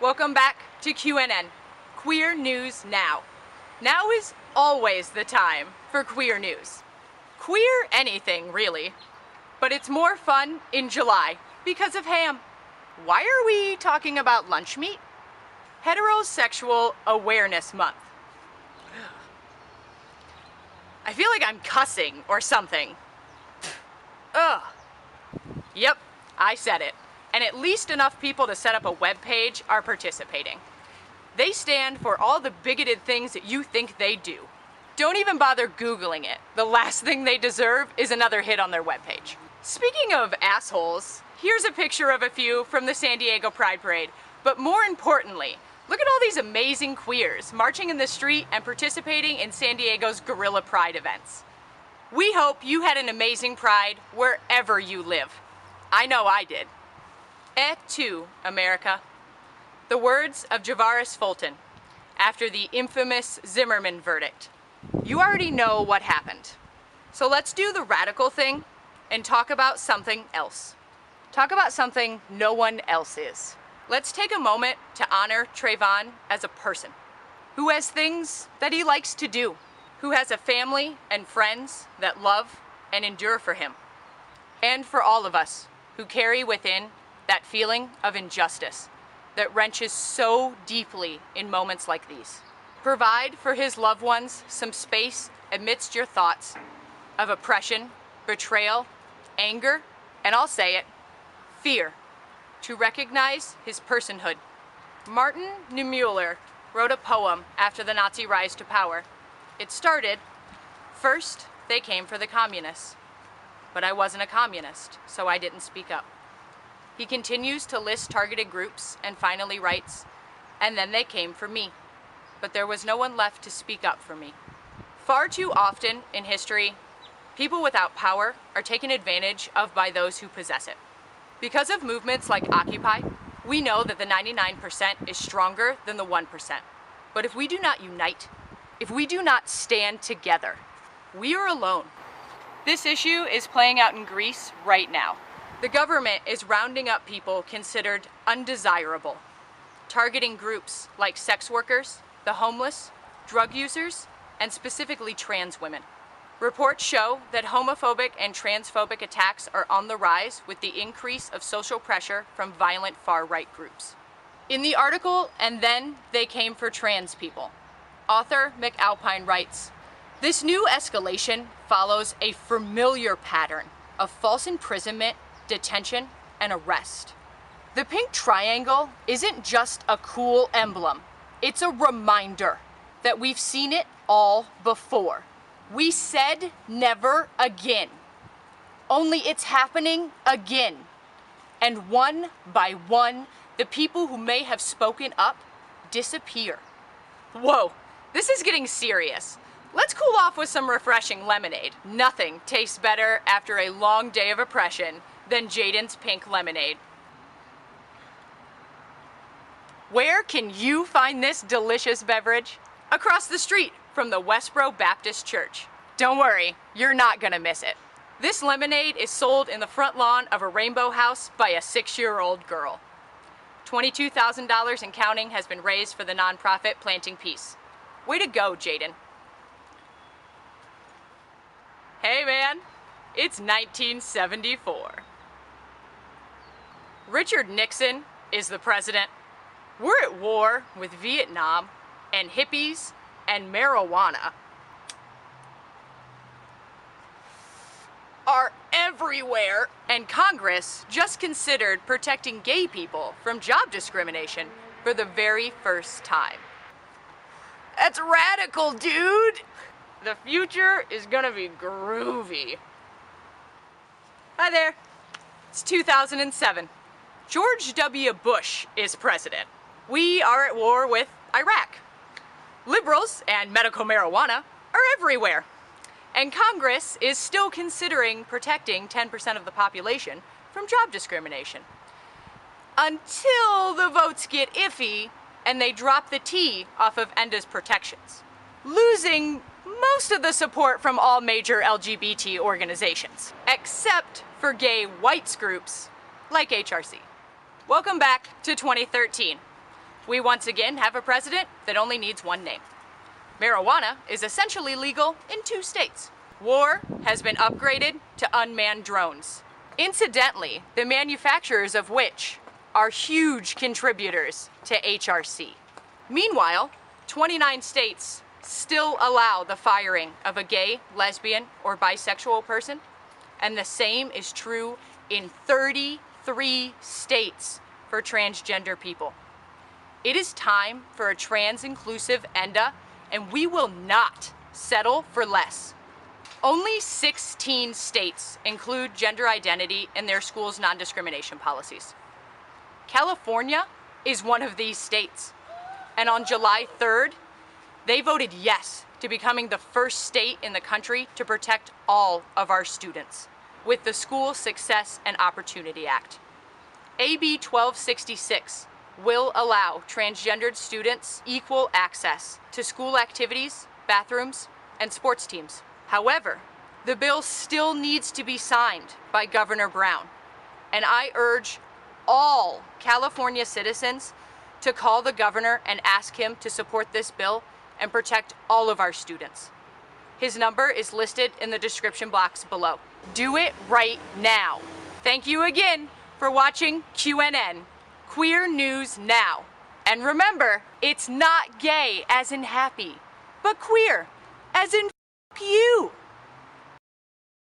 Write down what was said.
Welcome back to QNN, Queer News Now. Now is always the time for queer news. Queer anything, really. But it's more fun in July because of ham. Why are we talking about lunch meat? Heterosexual Awareness Month. I feel like I'm cussing or something. Ugh. Yep, I said it. And at least enough people to set up a web page are participating. They stand for all the bigoted things that you think they do. Don't even bother Googling it. The last thing they deserve is another hit on their webpage. Speaking of assholes, here's a picture of a few from the San Diego Pride Parade. But more importantly, look at all these amazing queers marching in the street and participating in San Diego's Guerrilla Pride events. We hope you had an amazing Pride wherever you live. I know I did. Et tu, America. The words of Javaris Fulton after the infamous Zimmerman verdict. You already know what happened. So let's do the radical thing and talk about something else. Talk about something no one else is. Let's take a moment to honor Trayvon as a person who has things that he likes to do, who has a family and friends that love and endure for him, and for all of us who carry within that feeling of injustice that wrenches so deeply in moments like these. Provide for his loved ones some space amidst your thoughts of oppression, betrayal, anger, and I'll say it, fear, to recognize his personhood. Martin Niemöller wrote a poem after the Nazi rise to power. It started, "First, they came for the communists, but I wasn't a communist, so I didn't speak up." He continues to list targeted groups and finally writes, "And then they came for me, but there was no one left to speak up for me." Far too often in history, people without power are taken advantage of by those who possess it. Because of movements like Occupy, we know that the 99% is stronger than the 1%. But if we do not unite, if we do not stand together, we are alone. This issue is playing out in Greece right now. The government is rounding up people considered undesirable, targeting groups like sex workers, the homeless, drug users, and specifically trans women. Reports show that homophobic and transphobic attacks are on the rise with the increase of social pressure from violent far-right groups. In the article, "And Then They Came for Trans People," author McAlpine writes, "This new escalation follows a familiar pattern of false imprisonment, detention, and arrest. The pink triangle isn't just a cool emblem. It's a reminder that we've seen it all before. We said never again. Only it's happening again. And one by one, the people who may have spoken up disappear." Whoa, this is getting serious. Let's cool off with some refreshing lemonade. Nothing tastes better after a long day of oppression than Jaden's pink lemonade. Where can you find this delicious beverage? Across the street from the Westboro Baptist Church. Don't worry, you're not gonna miss it. This lemonade is sold in the front lawn of a rainbow house by a 6-year-old girl. $22,000 and counting has been raised for the nonprofit Planting Peace. Way to go, Jaden. Hey man, it's 1974. Richard Nixon is the president. We're at war with Vietnam and hippies and marijuana are everywhere, and Congress just considered protecting gay people from job discrimination for the very first time. That's radical, dude! The future is gonna be groovy. Hi there. It's 2007. George W. Bush is president. We are at war with Iraq. Liberals and medical marijuana are everywhere. And Congress is still considering protecting 10% of the population from job discrimination. Until the votes get iffy and they drop the T off of ENDA's protections, losing most of the support from all major LGBT organizations, except for gay whites groups like HRC. Welcome back to 2013. We once again have a president that only needs one name. Marijuana is essentially legal in 2 states. War has been upgraded to unmanned drones. Incidentally, the manufacturers of which are huge contributors to HRC. Meanwhile, 29 states still allow the firing of a gay, lesbian, or bisexual person, and the same is true in 33 states for transgender people. It is time for a trans-inclusive ENDA, and we will not settle for less. Only 16 states include gender identity in their schools' non-discrimination policies. California is one of these states, and on July 3rd, they voted yes to becoming the first state in the country to protect all of our students with the School Success and Opportunity Act. AB 1266 will allow transgendered students equal access to school activities, bathrooms, and sports teams. However, the bill still needs to be signed by Governor Brown, and I urge all California citizens to call the governor and ask him to support this bill and protect all of our students. His number is listed in the description box below. Do it right now. Thank you again for watching QNN, Queer News Now. And remember, it's not gay as in happy, but queer as in you.